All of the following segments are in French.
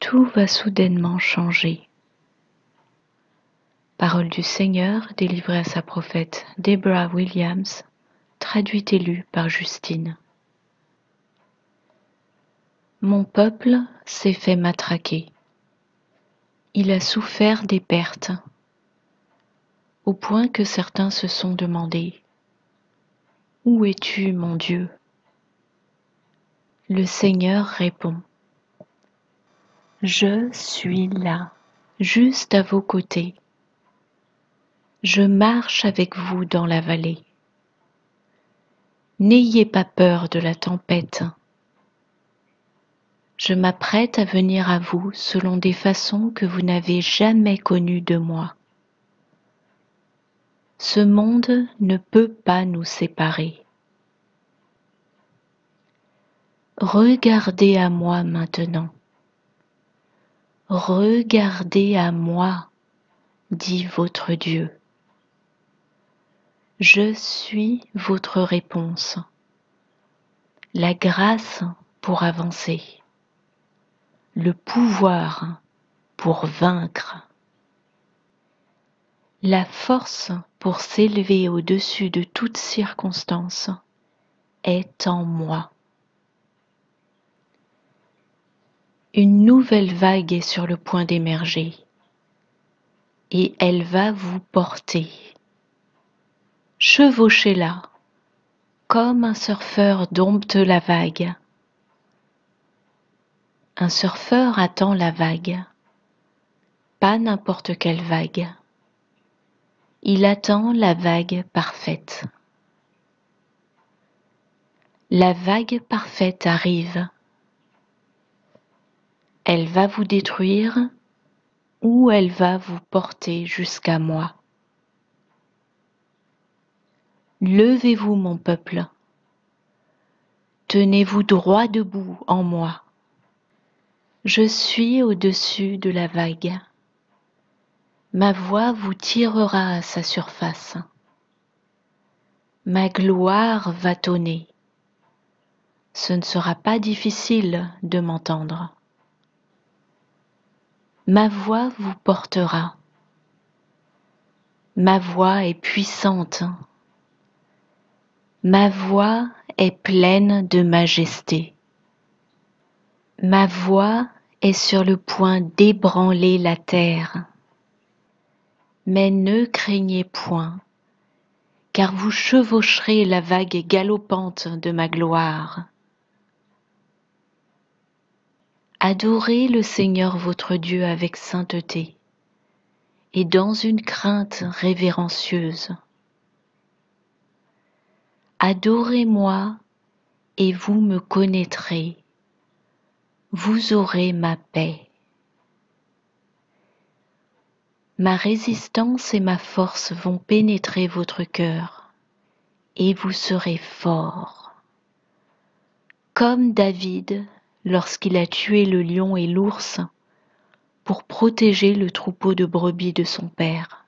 tout va soudainement changer. Parole du Seigneur délivrée à sa prophète Deborah Williams, traduite et lue par Justine. Mon peuple s'est fait matraquer. Il a souffert des pertes, au point que certains se sont demandé : où es-tu, mon Dieu ? Le Seigneur répond : je suis là, juste à vos côtés. Je marche avec vous dans la vallée. N'ayez pas peur de la tempête. Je m'apprête à venir à vous selon des façons que vous n'avez jamais connues de moi. Ce monde ne peut pas nous séparer. Regardez à moi maintenant. Regardez à moi, dit votre Dieu. Je suis votre réponse, la grâce pour avancer, le pouvoir pour vaincre, la force pour s'élever au-dessus de toute circonstance est en moi. Une nouvelle vague est sur le point d'émerger et elle va vous porter. Chevauchez-la comme un surfeur dompte la vague. Un surfeur attend la vague, pas n'importe quelle vague. Il attend la vague parfaite. La vague parfaite arrive. Elle va vous détruire ou elle va vous porter jusqu'à moi. Levez-vous, mon peuple. Tenez-vous droit debout en moi. Je suis au-dessus de la vague. Ma voix vous tirera à sa surface. Ma gloire va tonner. Ce ne sera pas difficile de m'entendre. Ma voix vous portera. Ma voix est puissante. Ma voix est pleine de majesté. Ma voix est sur le point d'ébranler la terre. Mais ne craignez point, car vous chevaucherez la vague galopante de ma gloire. Adorez le Seigneur votre Dieu avec sainteté et dans une crainte révérencieuse. Adorez-moi et vous me connaîtrez. Vous aurez ma paix. Ma résistance et ma force vont pénétrer votre cœur et vous serez forts. Comme David lorsqu'il a tué le lion et l'ours pour protéger le troupeau de brebis de son père.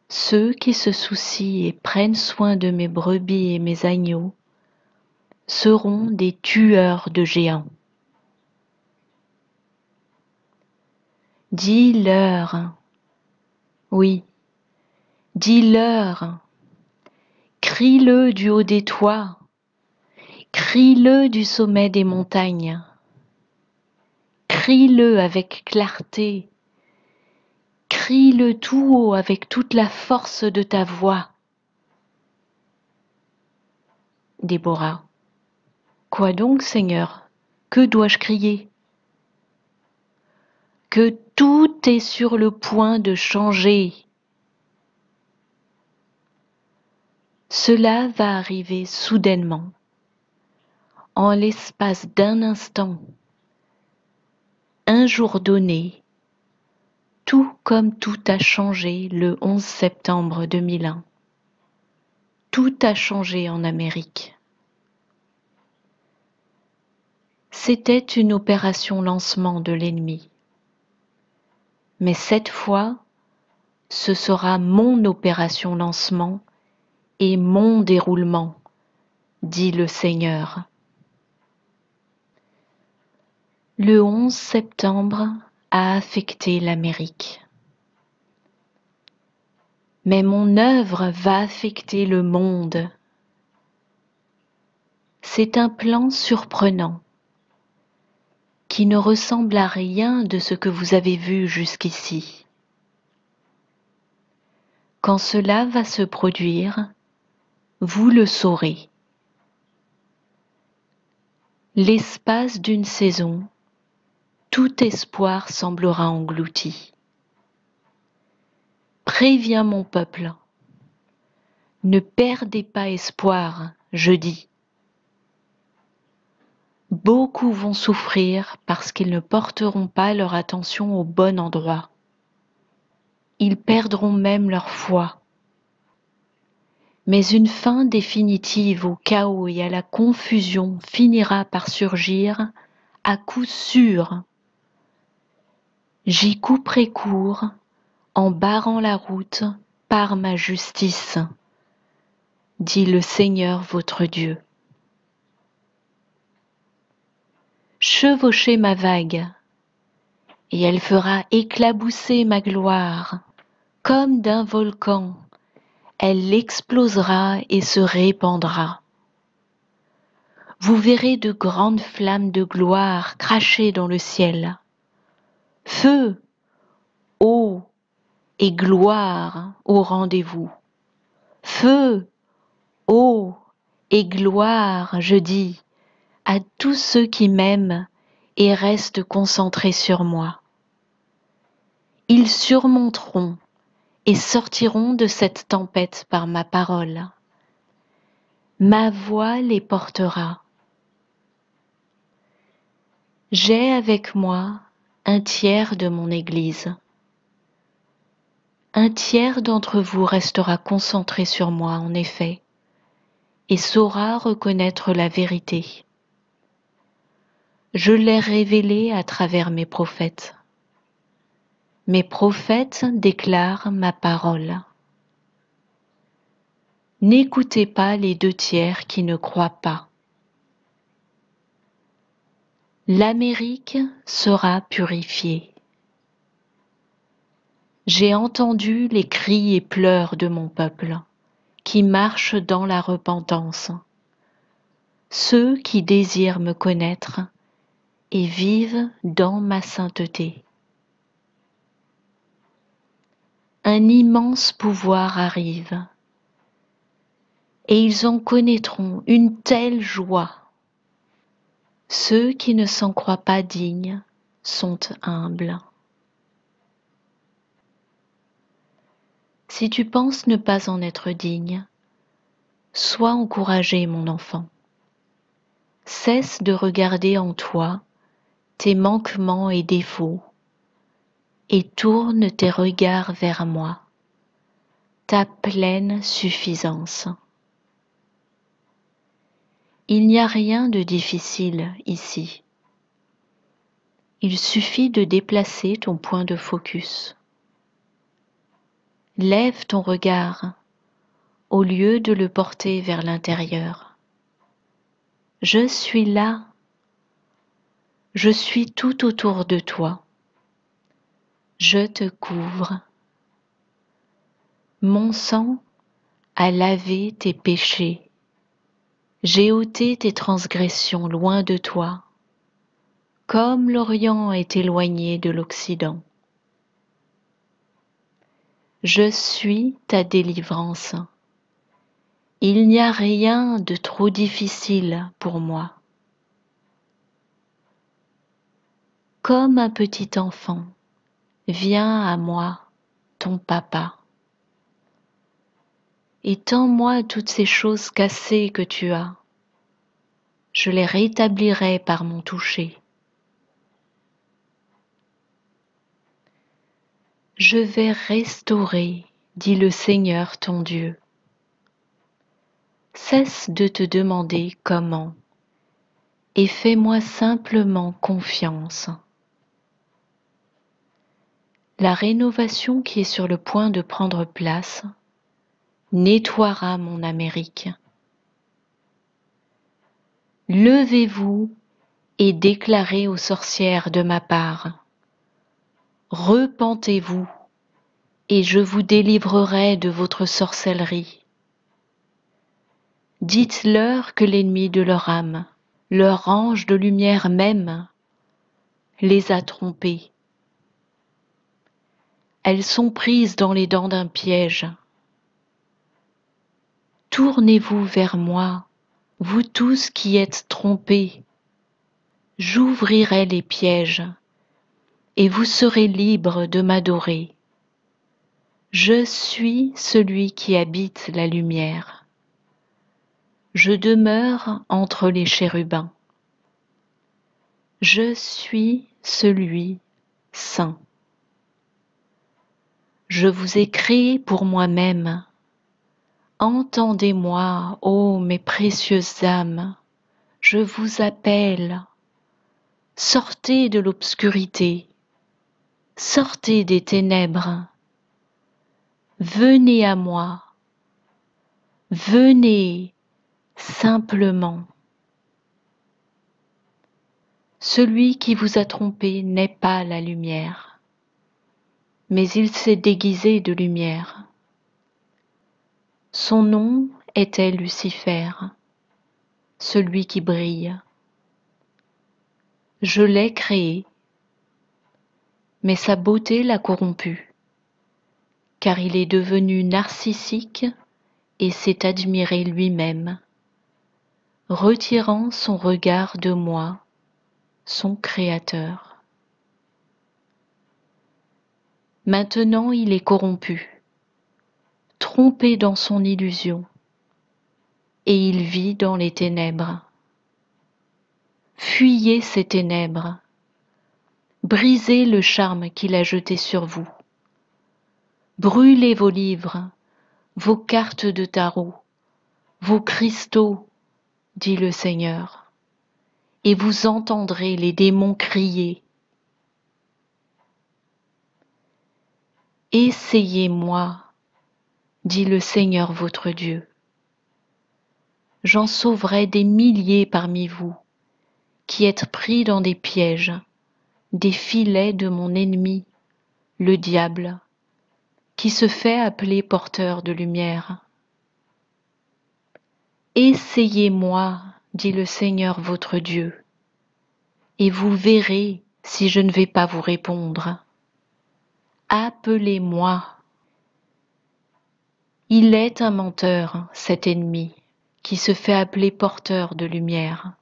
Ceux qui se soucient et prennent soin de mes brebis et mes agneaux seront des tueurs de géants. Dis-leur, oui, dis-leur, crie-le du haut des toits, crie-le du sommet des montagnes, crie-le avec clarté, crie-le tout haut avec toute la force de ta voix. Déborah. Quoi donc, Seigneur? Que dois-je crier? Que tout est sur le point de changer. Cela va arriver soudainement, en l'espace d'un instant, un jour donné, tout comme tout a changé le 11 septembre 2001. Tout a changé en Amérique. C'était une opération lancement de l'ennemi. Mais cette fois, ce sera mon opération lancement et mon déroulement, dit le Seigneur. Le 11 septembre a affecté l'Amérique. Mais mon œuvre va affecter le monde. C'est un plan surprenant qui ne ressemble à rien de ce que vous avez vu jusqu'ici. Quand cela va se produire, vous le saurez. L'espace d'une saison, tout espoir semblera englouti. Préviens mon peuple. Ne perdez pas espoir, je dis. Beaucoup vont souffrir parce qu'ils ne porteront pas leur attention au bon endroit. Ils perdront même leur foi. Mais une fin définitive au chaos et à la confusion finira par surgir à coup sûr. J'y couperai court en barrant la route par ma justice, dit le Seigneur votre Dieu. Chevauchez ma vague, et elle fera éclabousser ma gloire, comme d'un volcan, elle explosera et se répandra. Vous verrez de grandes flammes de gloire cracher dans le ciel. Feu, eau et gloire au rendez-vous. Feu, eau et gloire, je dis, à tous ceux qui m'aiment et restent concentrés sur moi. Ils surmonteront et sortiront de cette tempête par ma parole. Ma voix les portera. J'ai avec moi un tiers de mon Église. Un tiers d'entre vous restera concentré sur moi, en effet, et saura reconnaître la vérité. Je l'ai révélée à travers mes prophètes. Mes prophètes déclarent ma parole. N'écoutez pas les 2 tiers qui ne croient pas. L'Amérique sera purifiée. J'ai entendu les cris et pleurs de mon peuple, qui marchent dans la repentance, ceux qui désirent me connaître et vivent dans ma sainteté. Un immense pouvoir arrive, et ils en connaîtront une telle joie. Ceux qui ne s'en croient pas dignes sont humbles. Si tu penses ne pas en être digne, sois encouragé, mon enfant. Cesse de regarder en toi tes manquements et défauts, et tourne tes regards vers moi, ta pleine suffisance. Il n'y a rien de difficile ici. Il suffit de déplacer ton point de focus. Lève ton regard au lieu de le porter vers l'intérieur. Je suis là. Je suis tout autour de toi. Je te couvre. Mon sang a lavé tes péchés. J'ai ôté tes transgressions loin de toi, comme l'Orient est éloigné de l'Occident. Je suis ta délivrance. Il n'y a rien de trop difficile pour moi. Comme un petit enfant, viens à moi, ton papa. Étends-moi toutes ces choses cassées que tu as. Je les rétablirai par mon toucher. Je vais restaurer, dit le Seigneur ton Dieu. Cesse de te demander comment, et fais-moi simplement confiance. La rénovation qui est sur le point de prendre place nettoiera mon Amérique. Levez-vous et déclarez aux sorcières de ma part: repentez-vous, et je vous délivrerai de votre sorcellerie. Dites-leur que l'ennemi de leur âme, leur ange de lumière même, les a trompées. Elles sont prises dans les dents d'un piège. Tournez-vous vers moi, vous tous qui êtes trompés. J'ouvrirai les pièges, et vous serez libres de m'adorer. Je suis celui qui habite la lumière. Je demeure entre les chérubins. Je suis celui saint. Je vous ai créé pour moi-même. Entendez-moi, ô mes précieuses âmes, je vous appelle. Sortez de l'obscurité, sortez des ténèbres. Venez à moi, venez simplement. Celui qui vous a trompé n'est pas la lumière, mais il s'est déguisé de lumière. Son nom était Lucifer, celui qui brille. Je l'ai créé, mais sa beauté l'a corrompu, car il est devenu narcissique et s'est admiré lui-même, retirant son regard de moi, son Créateur. Maintenant il est corrompu, trompé dans son illusion, et il vit dans les ténèbres. Fuyez ces ténèbres, brisez le charme qu'il a jeté sur vous. Brûlez vos livres, vos cartes de tarot, vos cristaux, dit le Seigneur, et vous entendrez les démons crier. Essayez-moi, dit le Seigneur votre Dieu. J'en sauverai des milliers parmi vous, qui êtes pris dans des pièges, des filets de mon ennemi, le diable, qui se fait appeler porteur de lumière. Essayez-moi, dit le Seigneur votre Dieu, et vous verrez si je ne vais pas vous répondre. Appelez-moi. Il est un menteur, cet ennemi, qui se fait appeler porteur de lumière.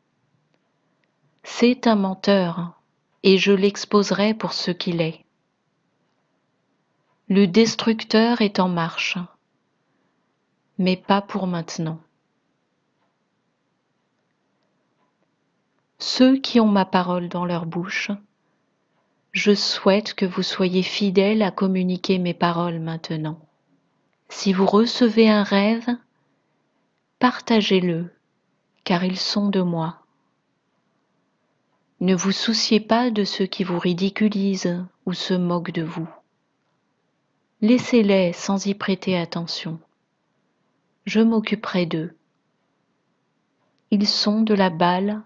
C'est un menteur, et je l'exposerai pour ce qu'il est. Le destructeur est en marche, mais pas pour maintenant. Ceux qui ont ma parole dans leur bouche, je souhaite que vous soyez fidèles à communiquer mes paroles maintenant. Si vous recevez un rêve, partagez-le, car ils sont de moi. Ne vous souciez pas de ceux qui vous ridiculisent ou se moquent de vous. Laissez-les sans y prêter attention. Je m'occuperai d'eux. Ils sont de la balle,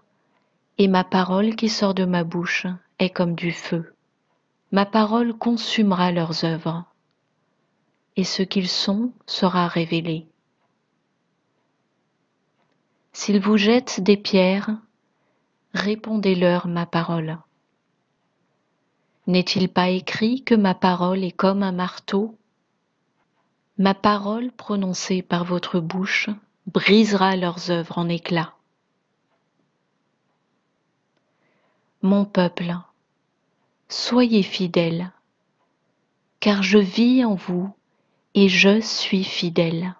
et ma parole qui sort de ma bouche est comme du feu. Ma parole consumera leurs œuvres, et ce qu'ils sont sera révélé. S'ils vous jettent des pierres, répondez-leur ma parole. N'est-il pas écrit que ma parole est comme un marteau? Ma parole prononcée par votre bouche brisera leurs œuvres en éclats. Mon peuple, soyez fidèles, car je vis en vous et je suis fidèle.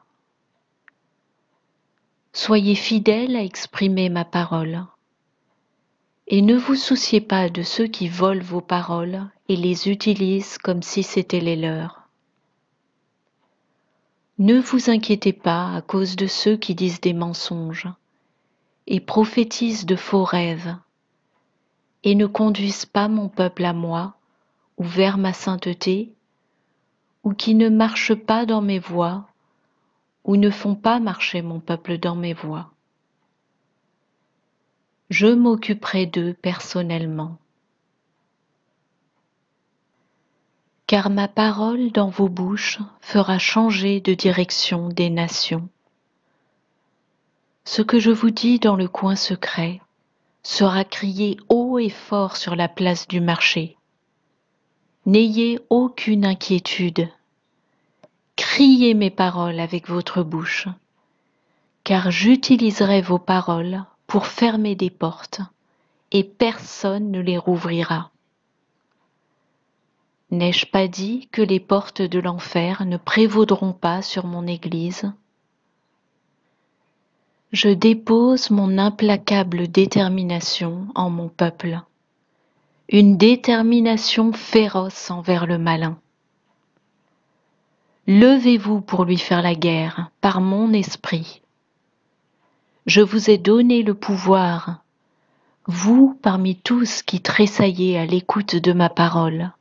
Soyez fidèles à exprimer ma parole. Et ne vous souciez pas de ceux qui volent vos paroles et les utilisent comme si c'étaient les leurs. Ne vous inquiétez pas à cause de ceux qui disent des mensonges et prophétisent de faux rêves et ne conduisent pas mon peuple à moi ou vers ma sainteté, ou qui ne marchent pas dans mes voies ou ne font pas marcher mon peuple dans mes voies. Je m'occuperai d'eux personnellement. Car ma parole dans vos bouches fera changer de direction des nations. Ce que je vous dis dans le coin secret sera crié haut et fort sur la place du marché. N'ayez aucune inquiétude. Criez mes paroles avec votre bouche, car j'utiliserai vos paroles pour fermer des portes, et personne ne les rouvrira. N'ai-je pas dit que les portes de l'enfer ne prévaudront pas sur mon Église ? Je dépose mon implacable détermination en mon peuple, une détermination féroce envers le malin. Levez-vous pour lui faire la guerre par mon esprit. Je vous ai donné le pouvoir, vous parmi tous qui tressaillez à l'écoute de ma parole,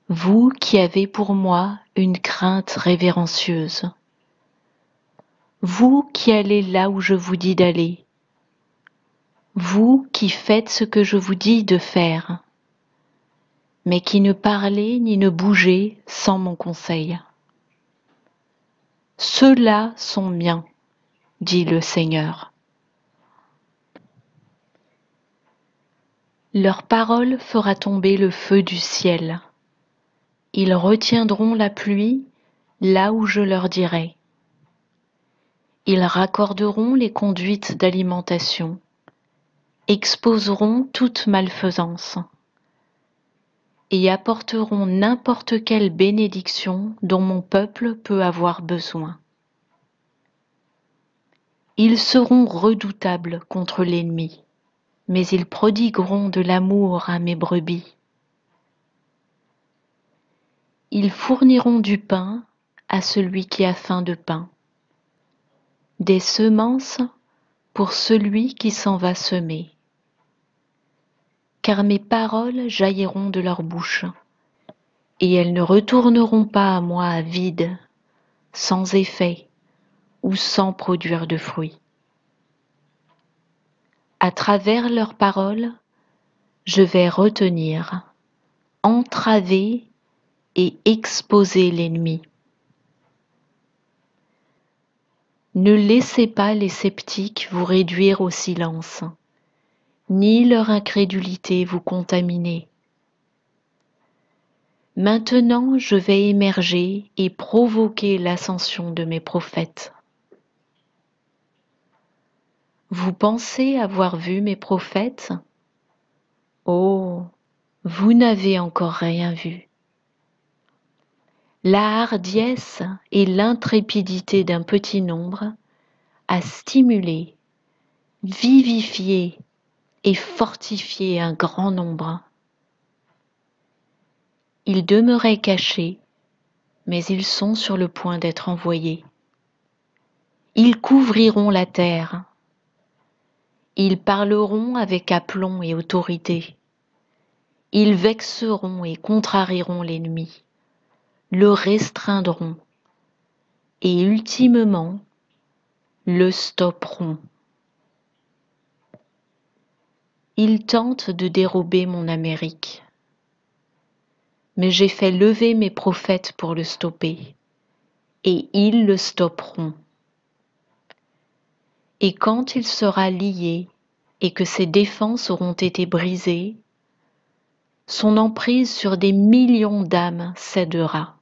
vous qui avez pour moi une crainte révérencieuse, vous qui allez là où je vous dis d'aller, vous qui faites ce que je vous dis de faire, mais qui ne parlez ni ne bougez sans mon conseil. Ceux-là sont miens, dit le Seigneur. Leur parole fera tomber le feu du ciel. Ils retiendront la pluie là où je leur dirai. Ils raccorderont les conduites d'alimentation, exposeront toute malfaisance et apporteront n'importe quelle bénédiction dont mon peuple peut avoir besoin. Ils seront redoutables contre l'ennemi, mais ils prodigueront de l'amour à mes brebis. Ils fourniront du pain à celui qui a faim de pain, des semences pour celui qui s'en va semer. Car mes paroles jailliront de leur bouche, et elles ne retourneront pas à moi vides, sans effet ou sans produire de fruits. À travers leurs paroles, je vais retenir, entraver et exposer l'ennemi. Ne laissez pas les sceptiques vous réduire au silence, ni leur incrédulité vous contaminer. Maintenant, je vais émerger et provoquer l'ascension de mes prophètes. Vous pensez avoir vu mes prophètes ? Oh, vous n'avez encore rien vu. La hardiesse et l'intrépidité d'un petit nombre a stimulé, vivifié et fortifié un grand nombre. Ils demeuraient cachés, mais ils sont sur le point d'être envoyés. Ils couvriront la terre. Ils parleront avec aplomb et autorité. Ils vexeront et contrarieront l'ennemi, le restreindront et ultimement le stopperont. Ils tentent de dérober mon Amérique, mais j'ai fait lever mes prophètes pour le stopper, et ils le stopperont. Et quand il sera lié et que ses défenses auront été brisées, son emprise sur des millions d'âmes cédera.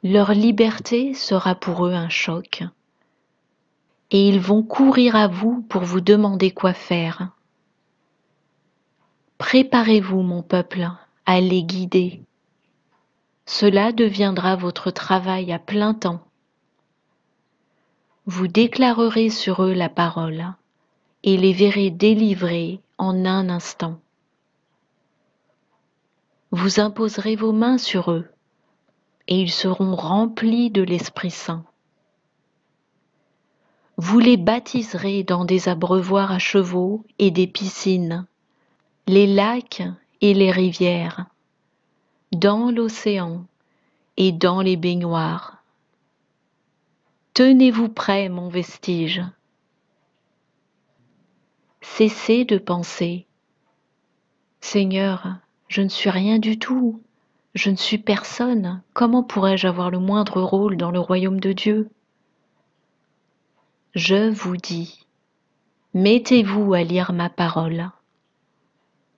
Leur liberté sera pour eux un choc, et ils vont courir à vous pour vous demander quoi faire. Préparez-vous, mon peuple, à les guider. Cela deviendra votre travail à plein temps. Vous déclarerez sur eux la parole et les verrez délivrés en un instant. Vous imposerez vos mains sur eux et ils seront remplis de l'Esprit Saint. Vous les baptiserez dans des abreuvoirs à chevaux et des piscines, les lacs et les rivières, dans l'océan et dans les baignoires. Tenez-vous prêt, mon vestige. cessez de penser: Seigneur, je ne suis rien du tout, je ne suis personne, comment pourrais-je avoir le moindre rôle dans le royaume de Dieu? Je vous dis, mettez-vous à lire ma parole,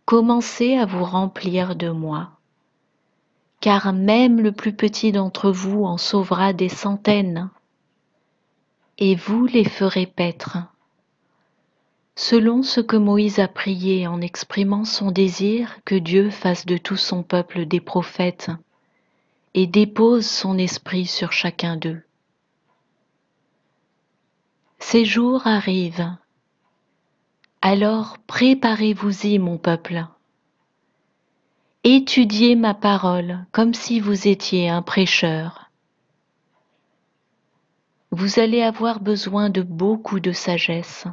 commencez à vous remplir de moi, car même le plus petit d'entre vous en sauvera des centaines, et vous les ferez paître. Selon ce que Moïse a prié en exprimant son désir que Dieu fasse de tout son peuple des prophètes et dépose son esprit sur chacun d'eux. Ces jours arrivent, alors préparez-vous-y, mon peuple. Étudiez ma parole comme si vous étiez un prêcheur. Vous allez avoir besoin de beaucoup de sagesse,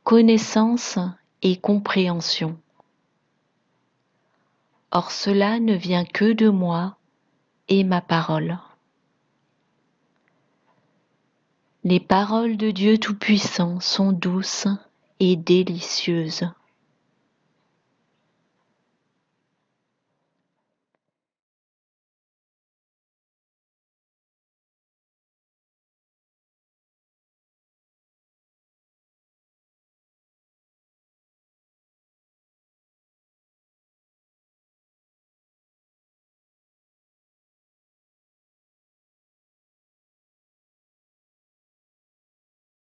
connaissance et compréhension. Or cela ne vient que de moi et ma parole. Les paroles de Dieu Tout-Puissant sont douces et délicieuses.